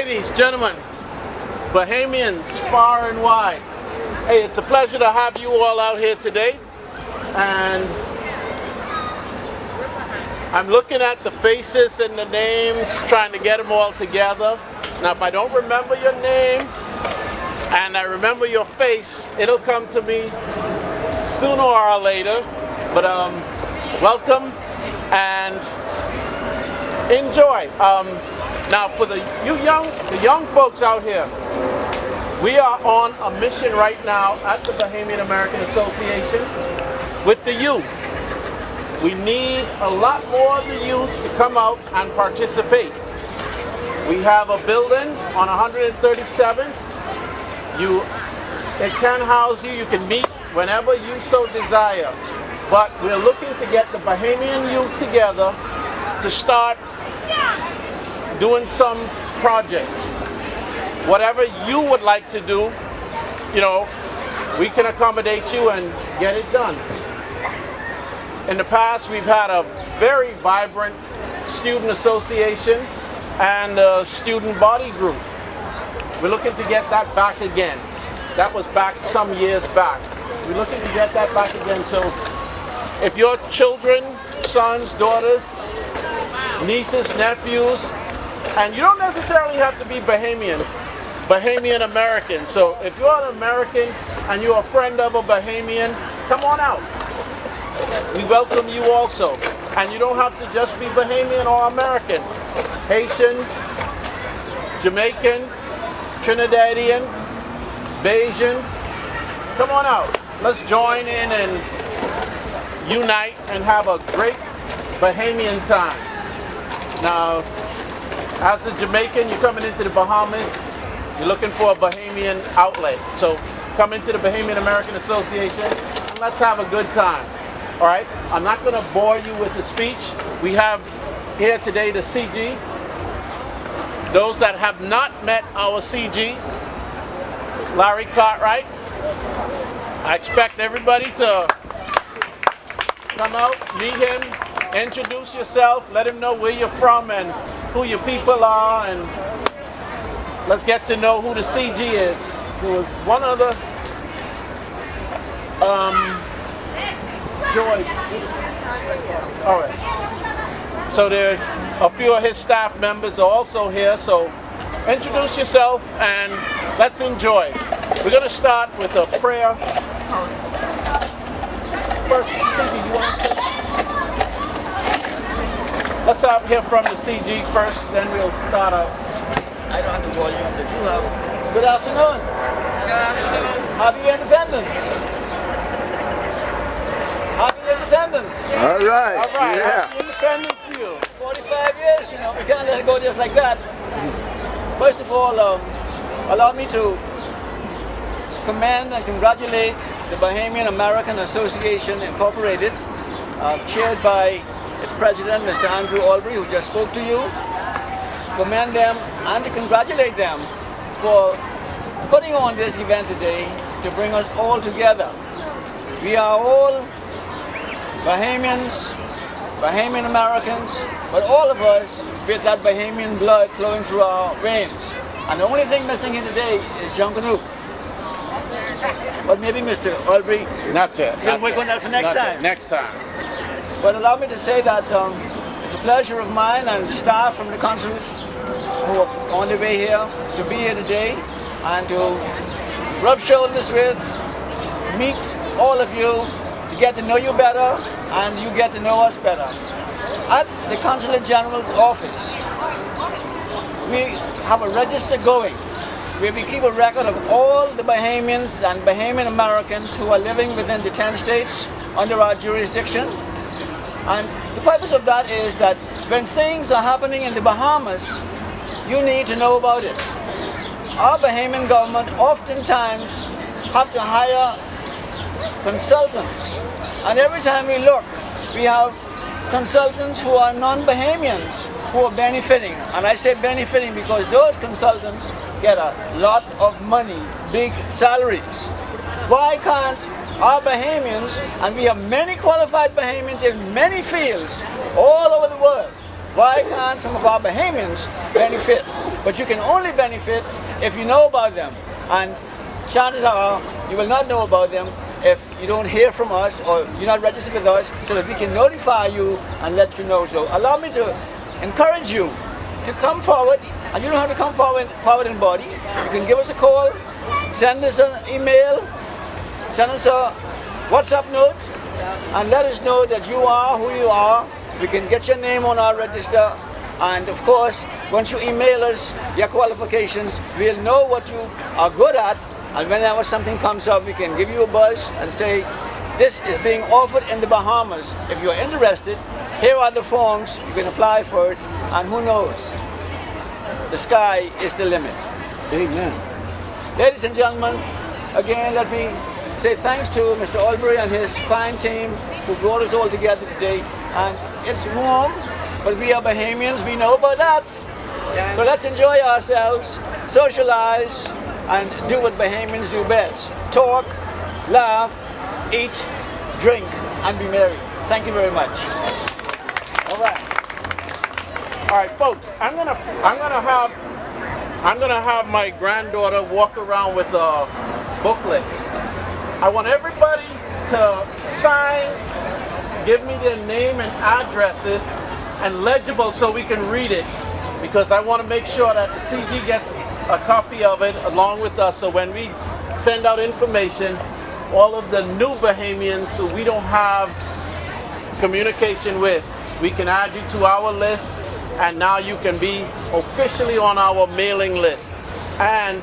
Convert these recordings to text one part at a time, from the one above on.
Ladies, gentlemen, Bahamians far and wide. Hey, it's a pleasure to have you all out here today. And I'm looking at the faces and the names, trying to get them all together. Now, if I don't remember your name and I remember your face, it'll come to me sooner or later. But welcome and enjoy. Now, for the young folks out here, we are on a mission right now at the Bahamian American Association with the youth. We need a lot more of the youth to come out and participate. We have a building on 137th. It can house you. You can meet whenever you so desire. But we're looking to get the Bahamian youth together to start doing some projects. Whatever you would like to do, you know, we can accommodate you and get it done. In the past, we've had a very vibrant student association and a student body group. We're looking to get that back again. That was back some years back. We're looking to get that back again. So if your children, sons, daughters, nieces, nephews, and you don't necessarily have to be Bahamian American. So if you're an American and you're a friend of a Bahamian, come on out. We welcome you also. And you don't have to just be Bahamian or American. Haitian, Jamaican, Trinidadian, Bayesian. Come on out. Let's join in and unite and have a great Bahamian time. Now, as a Jamaican, you're coming into the Bahamas, you're looking for a Bahamian outlet. So come into the Bahamian American Association and let's have a good time. All right, I'm not going to bore you with the speech. We have here today the CG. Those that have not met our CG, Larry Cartwright. I expect everybody to come out, meet him, introduce yourself, let him know where you're from and who your people are, and let's get to know who the CG is. Who is one of the George. All right. So there's a few of his staff members are also here. So introduce yourself and let's enjoy. We're going to start with a prayer. First, CG, you want to? Let's hear from the CG first, then we'll start out. I don't have the volume that you have. Good afternoon. Good afternoon. Happy Independence. Happy Independence. All right. All right. Yeah. Happy Independence to you. 45 years, you know, we can't let it go just like that. First of all, allow me to commend and congratulate the Bahamian American Association Incorporated, chaired by its president, Mr. Andrew Albury, who just spoke to you. Commend them and to congratulate them for putting on this event today to bring us all together. We are all Bahamians, Bahamian Americans, but all of us with that Bahamian blood flowing through our veins. And the only thing missing here today is Junkanoo. But maybe Mr. Albury, Not yet. we'll work on that for next time. Next time. But allow me to say that it's a pleasure of mine and the staff from the consulate who are on their way here to be here today and to rub shoulders with, meet all of you, to get to know you better and you get to know us better. At the Consulate General's office, we have a register going where we keep a record of all the Bahamians and Bahamian Americans who are living within the 10 states under our jurisdiction. And the purpose of that is that when things are happening in the Bahamas, you need to know about it. Our Bahamian government oftentimes have to hire consultants. And every time we look, we have consultants who are non-Bahamians who are benefiting. And I say benefiting because those consultants get a lot of money, big salaries. Why can't our Bahamians, and we have many qualified Bahamians in many fields all over the world, why can't some of our Bahamians benefit? But you can only benefit if you know about them. And chances are you will not know about them if you don't hear from us or you're not registered with us, so that we can notify you and let you know. So allow me to encourage you to come forward, and you don't have to come forward in body. You can give us a call, send us an email, send us a WhatsApp note, and let us know that you are who you are. We can get your name on our register, and of course, once you email us your qualifications, we'll know what you are good at, and whenever something comes up, we can give you a buzz and say, this is being offered in the Bahamas. If you're interested, here are the forms, you can apply for it, and who knows, the sky is the limit. Amen. Ladies and gentlemen, again, let me say thanks to Mr. Albury and his fine team who brought us all together today. And it's warm, but we are Bahamians, we know about that. So let's enjoy ourselves, socialize, and do what Bahamians do best. Talk, laugh, eat, drink, and be merry. Thank you very much. All right. All right, folks. I'm gonna have my granddaughter walk around with a booklet. I want everybody to sign, give me their name and addresses, and legible so we can read it, because I want to make sure that the CG gets a copy of it along with us, so when we send out information, all of the new Bahamians who we don't have communication with, we can add you to our list, and now you can be officially on our mailing list. And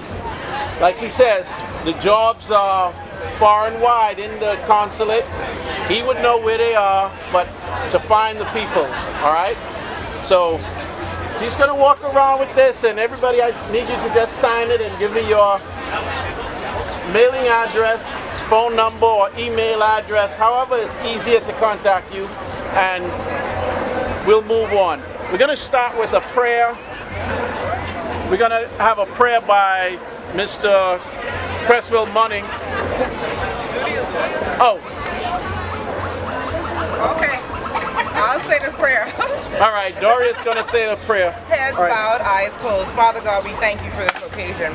like he says, the jobs are far and wide in the consulate. He would know where they are, but to find the people, all right? So she's gonna walk around with this, and everybody, I need you to just sign it and give me your mailing address, phone number, or email address, however it's easier to contact you, and we'll move on. We're gonna start with a prayer. We're gonna have a prayer by Mr. Cresswell Munning. Oh. Okay, I'll say the prayer. All right, Doria's going to say the prayer. Heads bowed, eyes closed. Father God, we thank you for this occasion.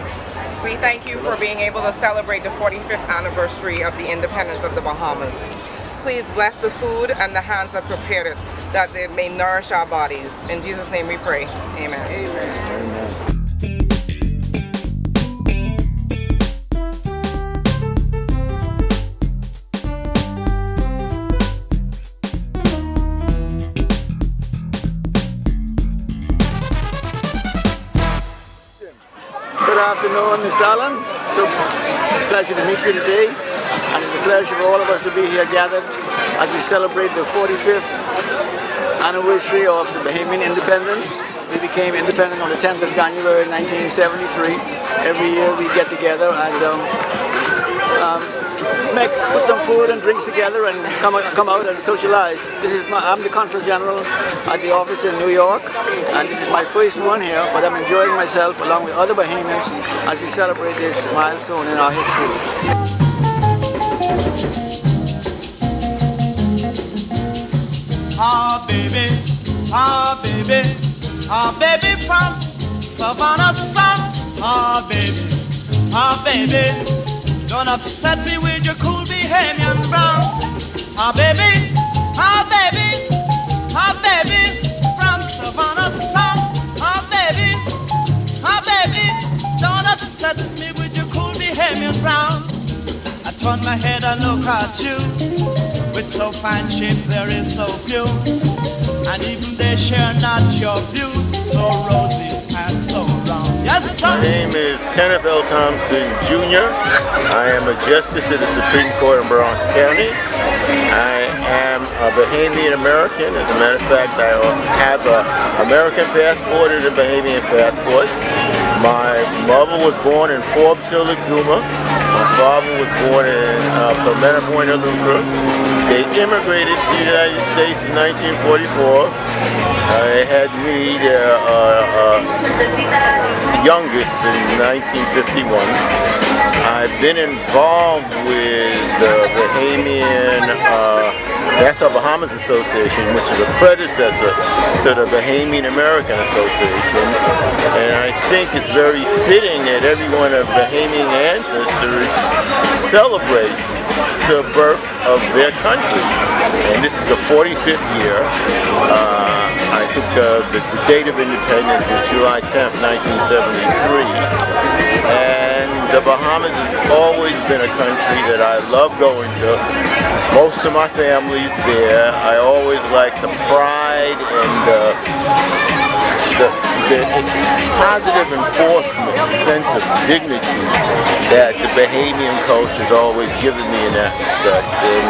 We thank you for being able to celebrate the 45th anniversary of the independence of the Bahamas. Please bless the food and the hands that prepared it, that it may nourish our bodies. In Jesus' name we pray. Amen. Amen. Good afternoon, Mr. Allen. So pleasure to meet you today, and it's a pleasure for all of us to be here gathered as we celebrate the 45th anniversary of the Bahamian independence. We became independent on the 10th of January 1973. Every year we get together and put some food and drinks together and come out and socialize. I'm the Consul General at the office in New York, and this is my first one here, but I'm enjoying myself along with other Bahamians as we celebrate this milestone in our history. Ah baby, ah baby, ah baby from Savannah sun. Ah baby, don't upset me with your cool Bahamian brown. Ah baby, ah baby, ah baby from Savannah sun. Ah baby, don't upset me with your cool Bahamian brown. I turn my head and look at you, with so fine shape there is so few, and even they share not your view, so rosy and so round. Yes, sir. My name is Kenneth L. Thompson Jr. I am a justice of the Supreme Court in Bronx County. I am a Bahamian American. As a matter of fact, I have an American passport and a Bahamian passport. My mother was born in Forbes Hill, Exuma. My father was born in Palmetto Point, Luca. They immigrated to the United States in 1944. They had me, the youngest, in 1951. I've been involved with the Bahamian Nassau Bahamas Association, which is a predecessor to the Bahamian American Association, and I think it's very fitting that every one of Bahamian ancestors celebrates the birth of their country, and this is the 45th year. I took the date of independence was July 10th, 1973, and the Bahamas has always been a country that I love going to. Most of my family's there. I always like the pride and the positive enforcement, the sense of dignity that the Bahamian culture has always given me in that respect. And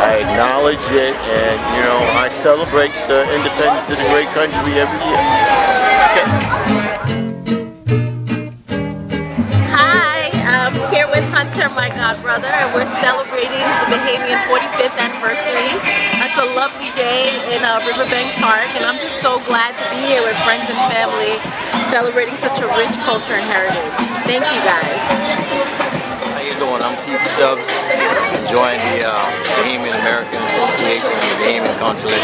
I acknowledge it, and you know, I celebrate the independence of the great country every year. Okay. I'm here with Hunter, my godbrother, and we're celebrating the Bahamian 45th anniversary. It's a lovely day in Riverbank Park, and I'm just so glad to be here with friends and family celebrating such a rich culture and heritage. Thank you guys. How you doing? I'm Keith Stubbs, enjoying the Bahamian American Association and the Bahamian Consulate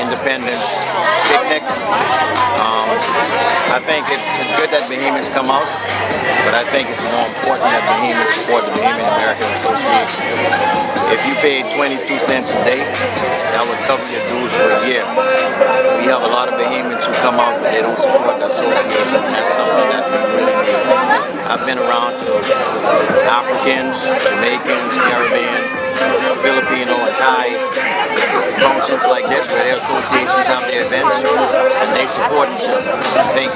Independence Picnic. I think it's good that Bahamians come out, but I think it's more important that Bahamians support the Bahamian American Association. If you paid 22 cents a day, that would cover your dues for a year. We have a lot of Bahamians who come out, but they don't support the association, and that's something that we really need. I've been around to Africans, Jamaicans, Caribbean, Filipino, and Thai functions like this where their associations have their events and they support each other. I think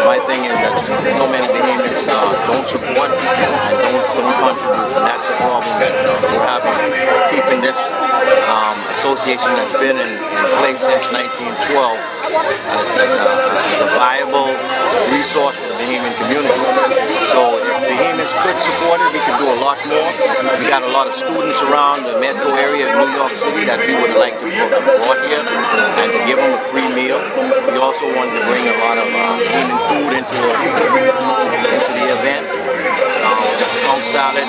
my thing is that so many Bahamians don't support and don't contribute, and that's a problem that we're having, keeping this association that's been in place since 1912 as a viable resource for the Bahamian community. So if Bahamians could support it, we could do a lot more. We got a lot of students around the metro area of New York City that we would like to brought here and to give them a free meal. We also wanted to bring a lot of Bahamian food into the event. Conch salad,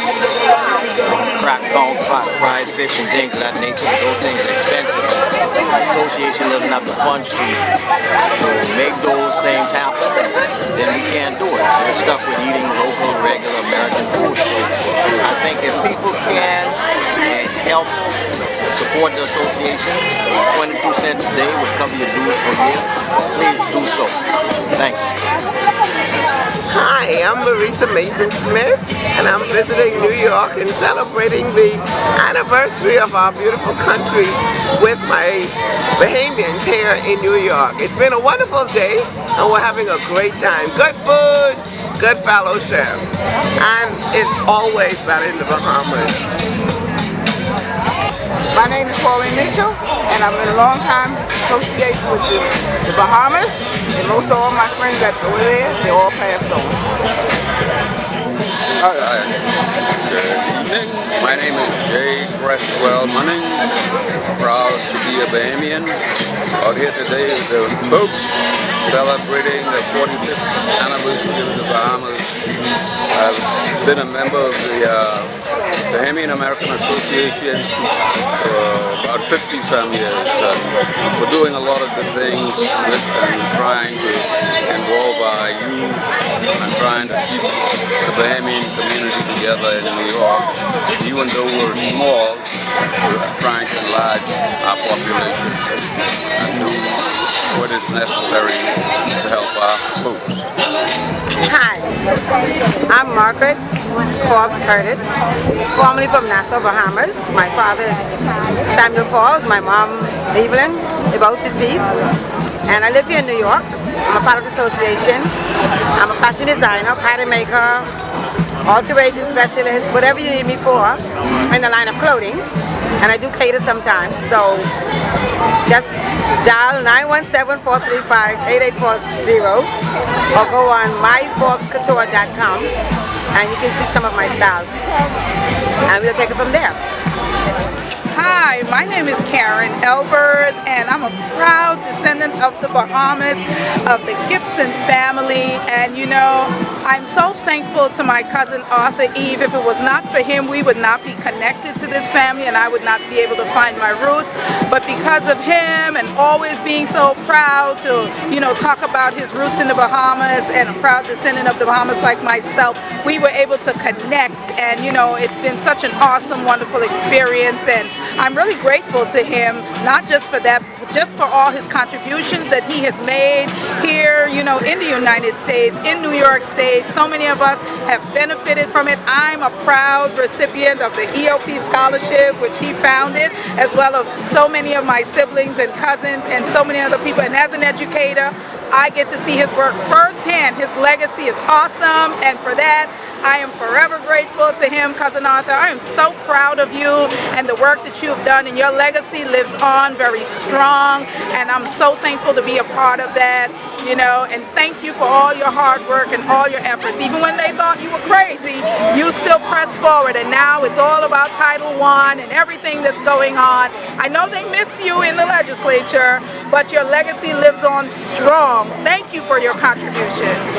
cracked conch, fried fish, and things of that nature. But those things are expensive. The association doesn't have the funds to make those things happen. Then we can't do it. We're stuck with eating local, regular American food. So I think if people can help support the association, 22 cents a day would cover your dues for a year. Please do so. Thanks. Hi, I'm Marisa Mason Smith, and I'm visiting New York and celebrating the anniversary of our beautiful country with my Bahamians here in New York. It's been a wonderful day, and we're having a great time. Good food, good fellowship, and it's always better in the Bahamas. My name is Pauline Mitchell, and I've been a long time associated with the Bahamas, and most of all my friends that were there, they all passed on. Hi, good evening. My name is Jay Cresswell Munning. Proud to be a Bahamian. Out here today is the folks celebrating the 45th anniversary of the Bahamas. I've been a member of the Bahamian American Association for about 50-some years. We're doing a lot of the things with and trying to involve our youth and trying to keep the Bahamian community together in New York. Even though we're small, we're trying to enlarge our population and do what is necessary to help our folks. Hi, I'm Margaret Forbes Curtis, formerly from Nassau, Bahamas. My father is Samuel Forbes, my mom Evelyn, they're both deceased. And I live here in New York. I'm a part of the association. I'm a fashion designer, pattern maker, alteration specialist, whatever you need me for in the line of clothing. And I do cater sometimes. So just dial 917-435-8840 or go on myforbescouture.com and you can see some of my styles. And we'll take it from there. Hi, my name is Karen Elbers, and I'm a proud descendant of the Bahamas, of the Gibson family. And you know, I'm so thankful to my cousin Arthur Eve. If it was not for him, we would not be connected to this family, and I would not be able to find my roots. But because of him, and always being so proud to, you know, talk about his roots in the Bahamas, and a proud descendant of the Bahamas like myself, we were able to connect. And you know, it's been such an awesome, wonderful experience, and I'm really grateful to him, not just for that, just for all his contributions that he has made here, you know, in the United States, in New York State. So many of us have benefited from it. I'm a proud recipient of the EOP scholarship, which he founded, as well as so many of my siblings and cousins and so many other people. And as an educator, I get to see his work firsthand. His legacy is awesome, and for that, I am forever grateful to him, Cousin Arthur. I am so proud of you and the work that you have done, and your legacy lives on very strong, and I'm so thankful to be a part of that, you know, and thank you for all your hard work and all your efforts. Even when they thought you were crazy, you still pressed forward, and now it's all about Title I and everything that's going on. I know they miss you in the legislature, but your legacy lives on strong. Thank you for your contributions.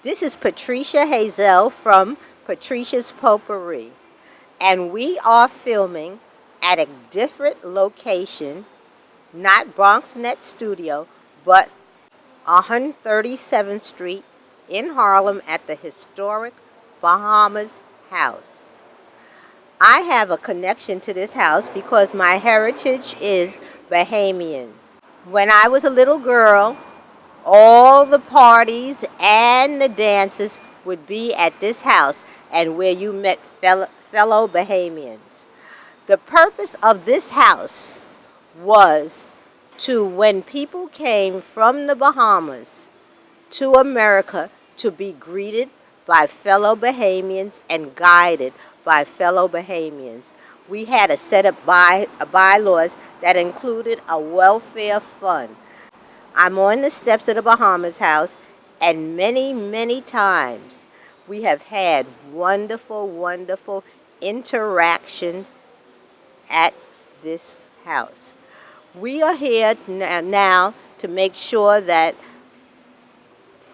This is Patricia Hazel from Patricia's Potpourri, and we are filming at a different location, not Bronx Net Studio, but 137th Street in Harlem at the historic Bahamas house. I have a connection to this house because my heritage is Bahamian. When I was a little girl, all the parties and the dances would be at this house, and where you met fellow Bahamians. The purpose of this house was to, when people came from the Bahamas to America, to be greeted by fellow Bahamians and guided by fellow Bahamians. We had a set of bylaws that included a welfare fund. I'm on the steps of the Bahamas house, and many, many times we have had wonderful, wonderful interaction at this house. We are here now to make sure that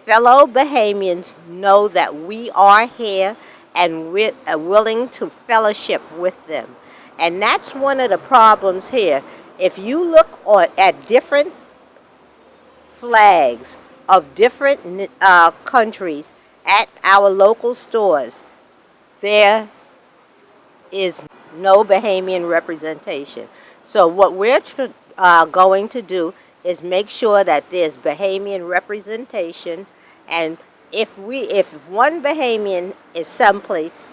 fellow Bahamians know that we are here and we're willing to fellowship with them. And that's one of the problems here. If you look at different flags of different countries at our local stores, there is no Bahamian representation. So what we're going to do is make sure that there's Bahamian representation, and if one Bahamian is someplace,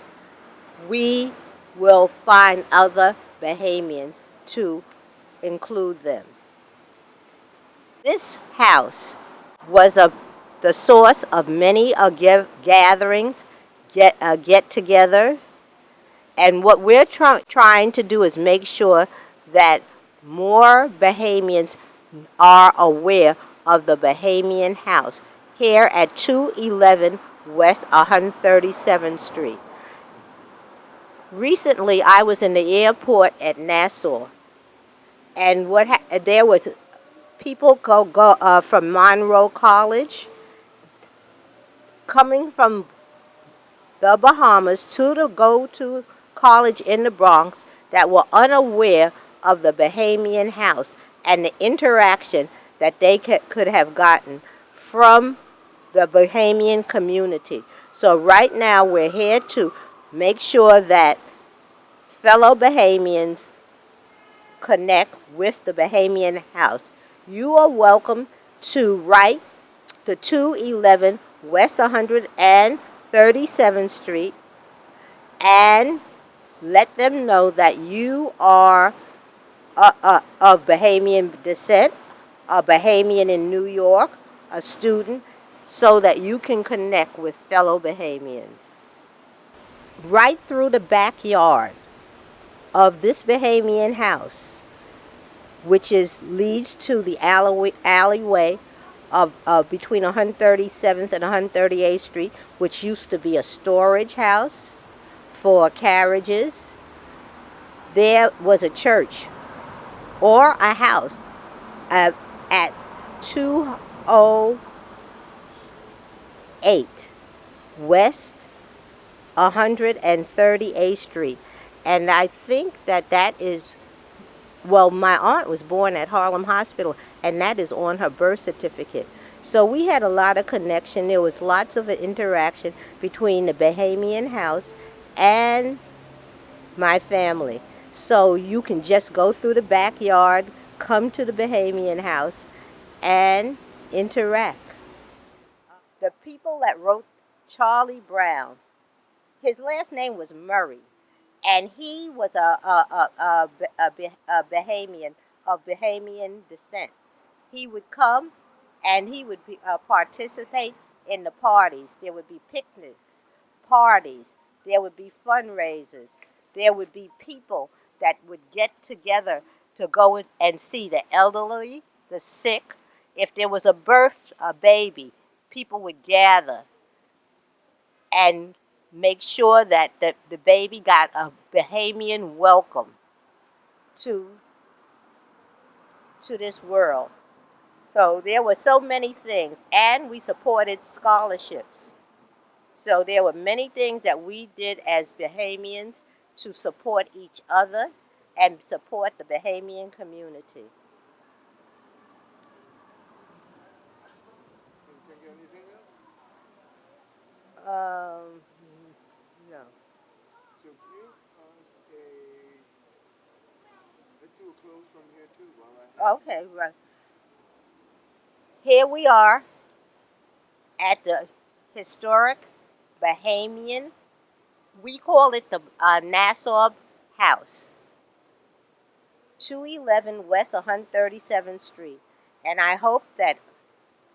we will find other Bahamians to include them. This house was the source of many gatherings, get-together, and what we're trying to do is make sure that more Bahamians are aware of the Bahamian house here at 211 West 137th Street. Recently, I was in the airport at Nassau, and there was people from Monroe College coming from the Bahamas to go to college in the Bronx that were unaware of the Bahamian house and the interaction that they could have gotten from the Bahamian community. So right now we're here to make sure that fellow Bahamians connect with the Bahamian house. You are welcome to write to 211 West 137th Street and let them know that you are of Bahamian descent, a Bahamian in New York, a student, so that you can connect with fellow Bahamians. Right through the backyard of this Bahamian house, which leads to the alleyway of between 137th and 138th Street, which used to be a storage house for carriages. There was a church or a house at 208 West 138th Street. And I think that is, well, my aunt was born at Harlem Hospital, and that is on her birth certificate. So we had a lot of connection. There was lots of interaction between the Bahamian house and my family. So you can just go through the backyard, come to the Bahamian house, and interact. The people that wrote Charlie Brown, his last name was Murray, and he was a Bahamian of Bahamian descent. He would come and he would participate in the parties. There would be picnics, parties, there would be fundraisers, there would be people that would get together to go and see the elderly, the sick. If there was a baby, people would gather and make sure that the baby got a Bahamian welcome to this world. So there were so many things, and we supported scholarships. So there were many things that we did as Bahamians to support each other and support the Bahamian community. No. So can you let's do a close from here too while I Okay, right. Here we are at the historic Bahamian, we call it the Nassau House, 211 West 137th Street. And I hope that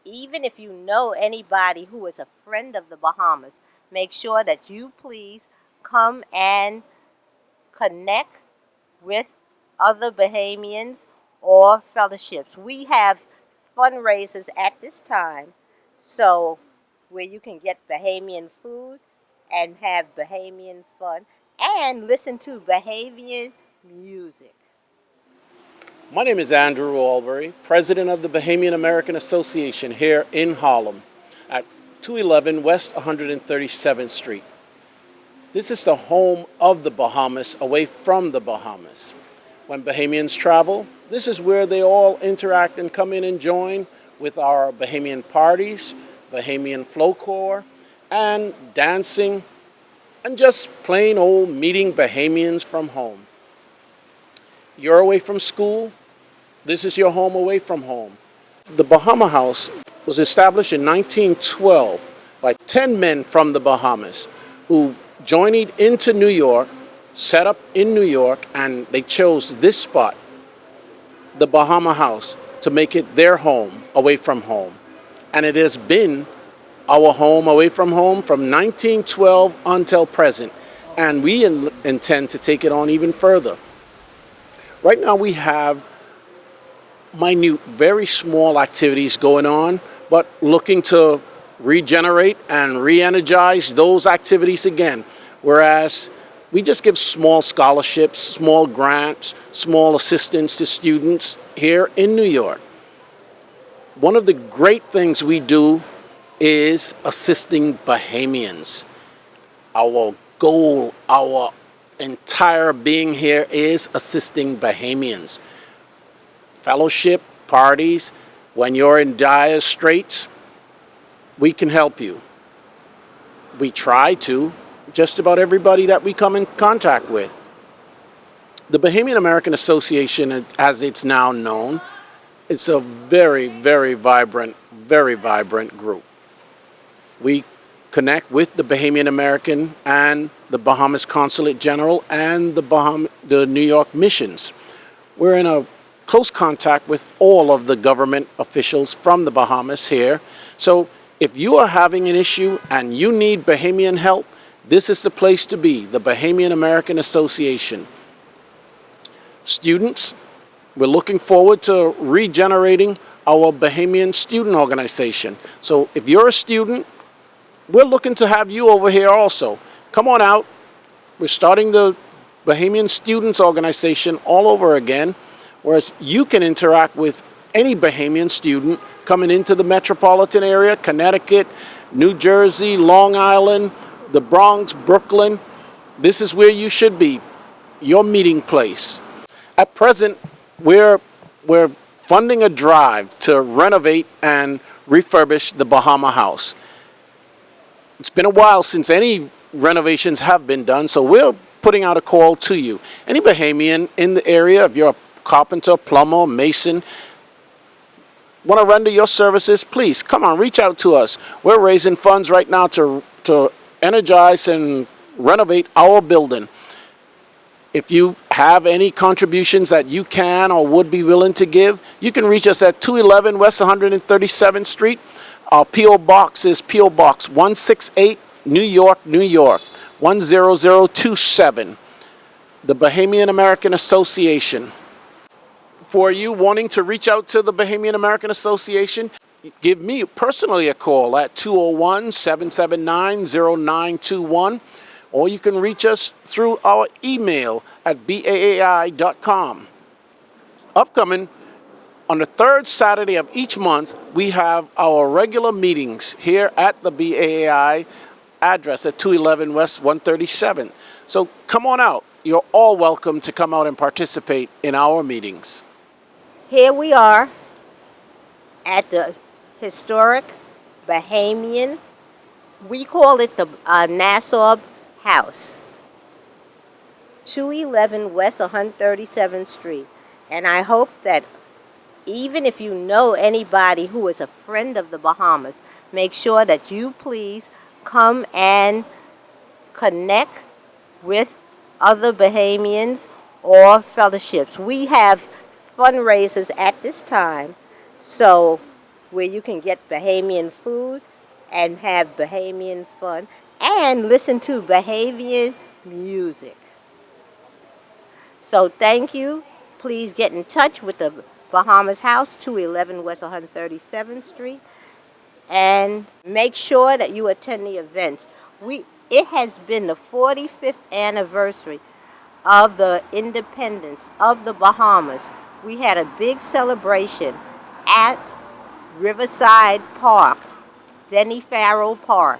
even if you know anybody who is a friend of the Bahamas, make sure that you please come and connect with other Bahamians or fellowships. We have fundraisers at this time, so where you can get Bahamian food and have Bahamian fun and listen to Bahamian music. My name is Andrew Albury, president of the Bahamian American Association here in Harlem at 211 West 137th Street. This is the home of the Bahamas, away from the Bahamas. When Bahamians travel, this is where they all interact and come in and join with our Bahamian parties, Bahamian folklore, and dancing, and just plain old meeting Bahamians from home. You're away from school, this is your home away from home. The Bahama House was established in 1912 by 10 men from the Bahamas who journeyed into New York, set up in New York, and they chose this spot, the Bahama House, to make it their home away from home. And it has been our home away from home from 1912 until present. And we intend to take it on even further. Right now we have minute, very small activities going on, but looking to regenerate and re-energize those activities again. Whereas we just give small scholarships, small grants, small assistance to students here in New York. One of the great things we do is assisting Bahamians. Our goal, our entire being here is assisting Bahamians. Fellowship, parties, when you're in dire straits, we can help you. We try to, just about everybody that we come in contact with. The Bahamian American Association, as it's now known, is a very, very vibrant group. We connect with the Bahamian American and the Bahamas Consulate General and the New York missions. We're in a close contact with all of the government officials from the Bahamas here. So if you are having an issue and you need Bahamian help, this is the place to be, the Bahamian American Association. Students, we're looking forward to regenerating our Bahamian student organization. So if you're a student, we're looking to have you over here also. Come on out. We're starting the Bahamian Students Organization all over again, whereas you can interact with any Bahamian student coming into the metropolitan area, Connecticut, New Jersey, Long Island, the Bronx, Brooklyn. This is where you should be, your meeting place. At present, we're funding a drive to renovate and refurbish the Bahama House. It's been a while since any renovations have been done, so we're putting out a call to you. Any Bahamian in the area, if you're a carpenter, plumber, mason, want to render your services, please come on, reach out to us. We're raising funds right now to energize and renovate our building. If you have any contributions that you can or would be willing to give, you can reach us at 211 West 137th Street. Our P.O. Box is P.O. Box 168, New York, New York, 10027. The Bahamian American Association. For you wanting to reach out to the Bahamian American Association, give me personally a call at 201-779-0921, or you can reach us through our email at baai.com. Upcoming, on the third Saturday of each month, we have our regular meetings here at the BAAI address at 211 West 137th. So come on out. You're all welcome to come out and participate in our meetings. Here we are at the historic Bahamian, we call it the Nassau House, 211 West 137th Street. And I hope that even if you know anybody who is a friend of the Bahamas, make sure that you please come and connect with other Bahamians or fellowships. We have fundraisers at this time, so where you can get Bahamian food and have Bahamian fun and listen to Bahamian music. So thank you. Please get in touch with the Bahamas House, 211 West 137th Street, and make sure that you attend the events. It has been the 45th anniversary of the independence of the Bahamas. We had a big celebration at Riverside Park, Denny Farrell Park,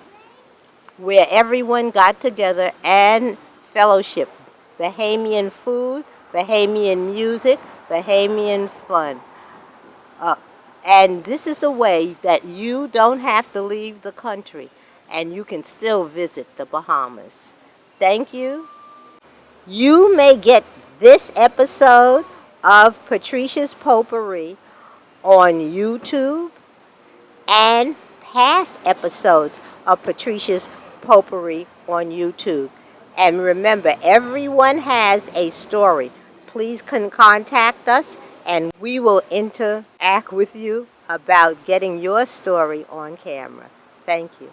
where everyone got together and fellowship. Bahamian food, Bahamian music, Bahamian fun. And this is a way that you don't have to leave the country and you can still visit the Bahamas. Thank you. You may get this episode of Patricia's Potpourri on YouTube and past episodes of Patricia's Potpourri on YouTube. And remember, everyone has a story. Please contact us and we will interact with you about getting your story on camera. Thank you.